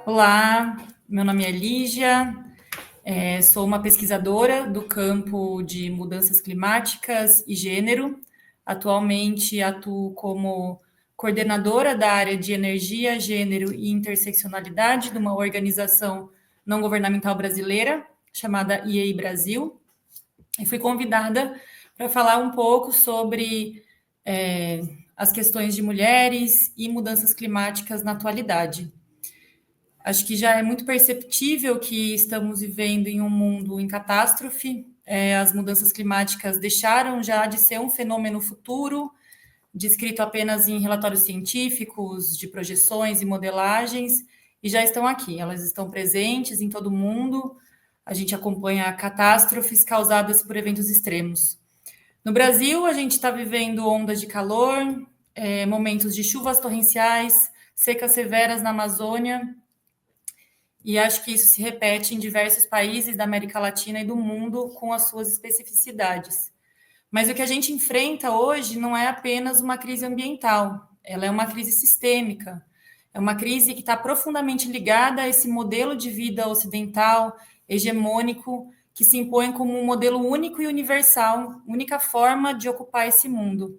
Olá, meu nome é Lígia, sou uma pesquisadora do campo de mudanças climáticas e gênero. Atualmente atuo como coordenadora da área de energia, gênero e interseccionalidade de uma organização não governamental brasileira chamada IEI Brasil. E fui convidada para falar um pouco sobre as questões de mulheres e mudanças climáticas na atualidade. Acho que já é muito perceptível que estamos vivendo em um mundo em catástrofe. As mudanças climáticas deixaram já de ser um fenômeno futuro, descrito apenas em relatórios científicos, de projeções e modelagens, e já estão aqui. Elas estão presentes em todo o mundo. A gente acompanha catástrofes causadas por eventos extremos. No Brasil, a gente está vivendo ondas de calor, momentos de chuvas torrenciais, secas severas na Amazônia, e acho que isso se repete em diversos países da América Latina e do mundo com as suas especificidades. Mas o que a gente enfrenta hoje não é apenas uma crise ambiental, ela é uma crise sistêmica. É uma crise que está profundamente ligada a esse modelo de vida ocidental, hegemônico, que se impõe como um modelo único e universal, única forma de ocupar esse mundo.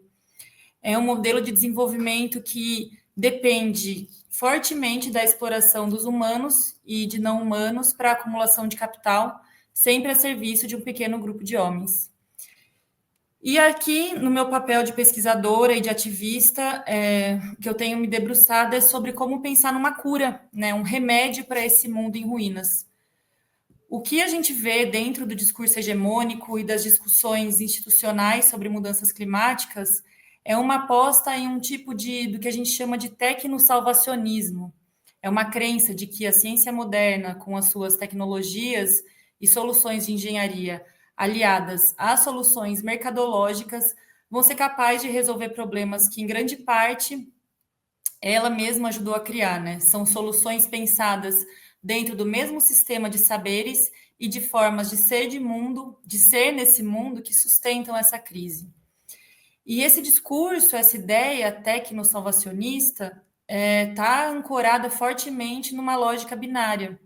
É um modelo de desenvolvimento que depende fortemente da exploração dos humanos e de não humanos para a acumulação de capital, sempre a serviço de um pequeno grupo de homens. E aqui, no meu papel de pesquisadora e de ativista, que eu tenho me debruçado é sobre como pensar numa cura, né, um remédio para esse mundo em ruínas. O que a gente vê dentro do discurso hegemônico e das discussões institucionais sobre mudanças climáticas é uma aposta em um tipo do que a gente chama de tecnossalvacionismo. É uma crença de que a ciência moderna, com as suas tecnologias e soluções de engenharia aliadas às soluções mercadológicas, vão ser capazes de resolver problemas que, em grande parte, ela mesma ajudou a criar, né? São soluções pensadas dentro do mesmo sistema de saberes e de formas de ser nesse mundo que sustentam essa crise. E esse discurso, essa ideia tecnossalvacionista, está ancorada fortemente numa lógica binária.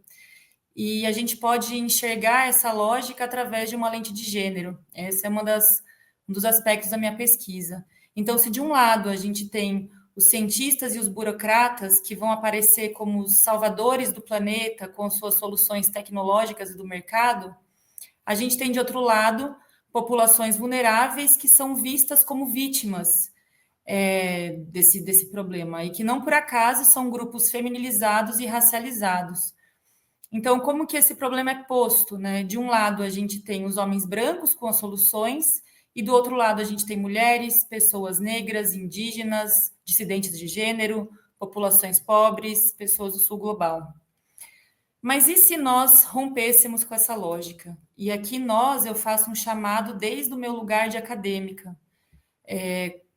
E a gente pode enxergar essa lógica através de uma lente de gênero. Esse é um dos aspectos da minha pesquisa. Então, se de um lado a gente tem os cientistas e os burocratas que vão aparecer como os salvadores do planeta com suas soluções tecnológicas e do mercado, a gente tem, de outro lado, populações vulneráveis que são vistas como vítimas desse problema e que não por acaso são grupos feminilizados e racializados. Então, como que esse problema é posto, né? De um lado, a gente tem os homens brancos com as soluções, e do outro lado, a gente tem mulheres, pessoas negras, indígenas, dissidentes de gênero, populações pobres, pessoas do sul global. Mas e se nós rompêssemos com essa lógica? E aqui eu faço um chamado desde o meu lugar de acadêmica.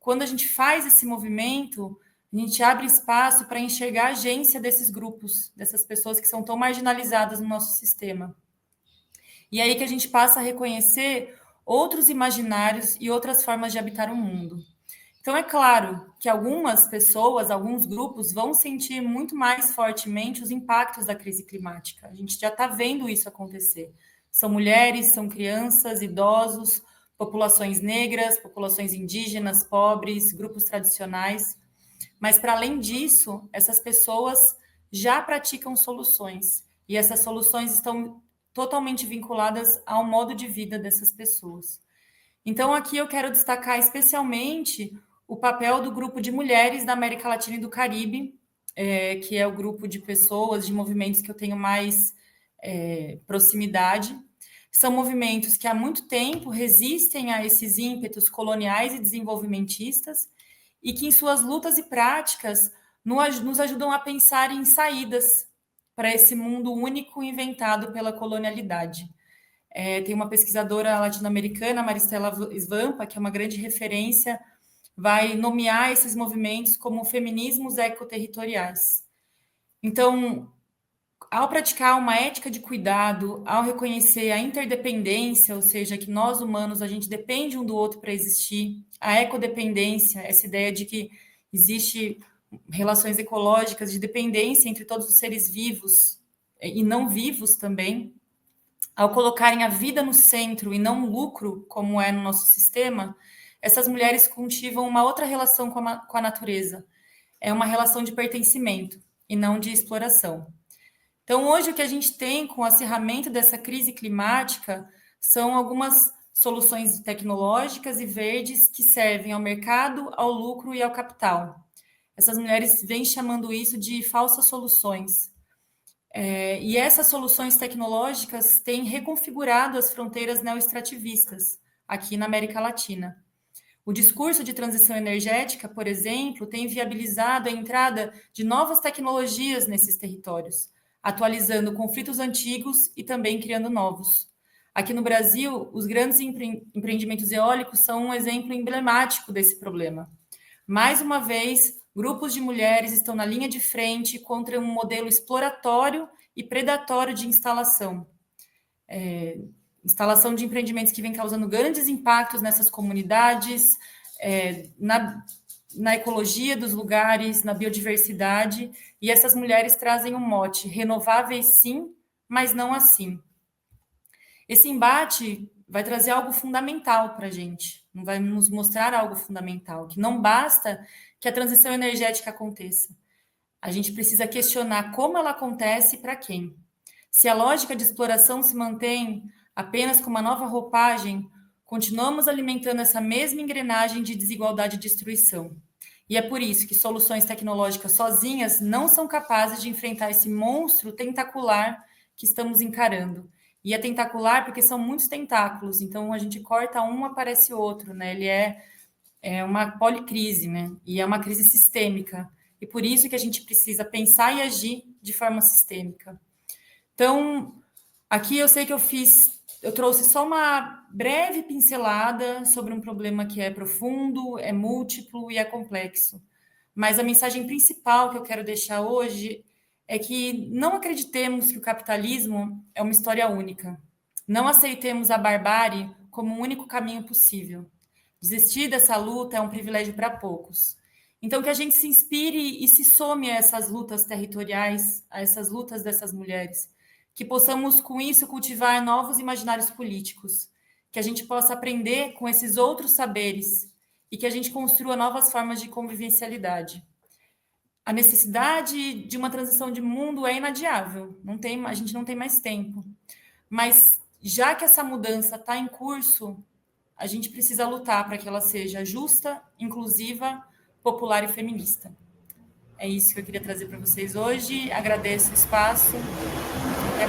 Quando a gente faz esse movimento, a gente abre espaço para enxergar a agência desses grupos, dessas pessoas que são tão marginalizadas no nosso sistema. E aí que a gente passa a reconhecer outros imaginários e outras formas de habitar o mundo. Então, é claro que algumas pessoas, alguns grupos vão sentir muito mais fortemente os impactos da crise climática. A gente já está vendo isso acontecer. São mulheres, são crianças, idosos, populações negras, populações indígenas, pobres, grupos tradicionais. Mas, para além disso, essas pessoas já praticam soluções. E essas soluções estão totalmente vinculadas ao modo de vida dessas pessoas. Então, aqui eu quero destacar especialmente o papel do grupo de mulheres da América Latina e do Caribe, que é o grupo de pessoas, de movimentos que eu tenho mais proximidade. São movimentos que há muito tempo resistem a esses ímpetos coloniais e desenvolvimentistas e que, em suas lutas e práticas, nos ajudam a pensar em saídas para esse mundo único inventado pela colonialidade. Tem uma pesquisadora latino-americana, Maristela Svampa, que é uma grande referência, vai nomear esses movimentos como feminismos ecoterritoriais. Então, ao praticar uma ética de cuidado, ao reconhecer a interdependência, ou seja, que nós humanos, a gente depende um do outro para existir, a ecodependência, essa ideia de que existe relações ecológicas de dependência entre todos os seres vivos e não vivos também, ao colocarem a vida no centro e não o lucro, como é no nosso sistema, essas mulheres cultivam uma outra relação com a natureza. É uma relação de pertencimento e não de exploração. Então, hoje, o que a gente tem com o acirramento dessa crise climática são algumas soluções tecnológicas e verdes que servem ao mercado, ao lucro e ao capital. Essas mulheres vêm chamando isso de falsas soluções. E essas soluções tecnológicas têm reconfigurado as fronteiras neoextrativistas aqui na América Latina. O discurso de transição energética, por exemplo, tem viabilizado a entrada de novas tecnologias nesses territórios, atualizando conflitos antigos e também criando novos. Aqui no Brasil, os grandes empreendimentos eólicos são um exemplo emblemático desse problema. Mais uma vez, grupos de mulheres estão na linha de frente contra um modelo exploratório e predatório de instalação. Instalação de empreendimentos que vem causando grandes impactos nessas comunidades, na ecologia dos lugares, na biodiversidade, e essas mulheres trazem um mote: renováveis sim, mas não assim. Esse embate vai trazer algo fundamental para a gente, vai nos mostrar algo fundamental, que não basta que a transição energética aconteça. A gente precisa questionar como ela acontece e para quem. Se a lógica de exploração se mantém apenas com uma nova roupagem, continuamos alimentando essa mesma engrenagem de desigualdade e destruição. E é por isso que soluções tecnológicas sozinhas não são capazes de enfrentar esse monstro tentacular que estamos encarando. E é tentacular porque são muitos tentáculos, então a gente corta um, aparece outro, né? Ele é uma policrise, né? E é uma crise sistêmica. E por isso que a gente precisa pensar e agir de forma sistêmica. Então, aqui eu sei que eu trouxe só uma breve pincelada sobre um problema que é profundo, é múltiplo e é complexo. Mas a mensagem principal que eu quero deixar hoje é que não acreditemos que o capitalismo é uma história única. Não aceitemos a barbárie como o único caminho possível. Desistir dessa luta é um privilégio para poucos. Então, que a gente se inspire e se some a essas lutas territoriais, a essas lutas dessas mulheres. Que possamos, com isso, cultivar novos imaginários políticos. Que a gente possa aprender com esses outros saberes e que a gente construa novas formas de convivencialidade. A necessidade de uma transição de mundo é inadiável, a gente não tem mais tempo. Mas, já que essa mudança está em curso, a gente precisa lutar para que ela seja justa, inclusiva, popular e feminista. É isso que eu queria trazer para vocês hoje. Agradeço o espaço. Até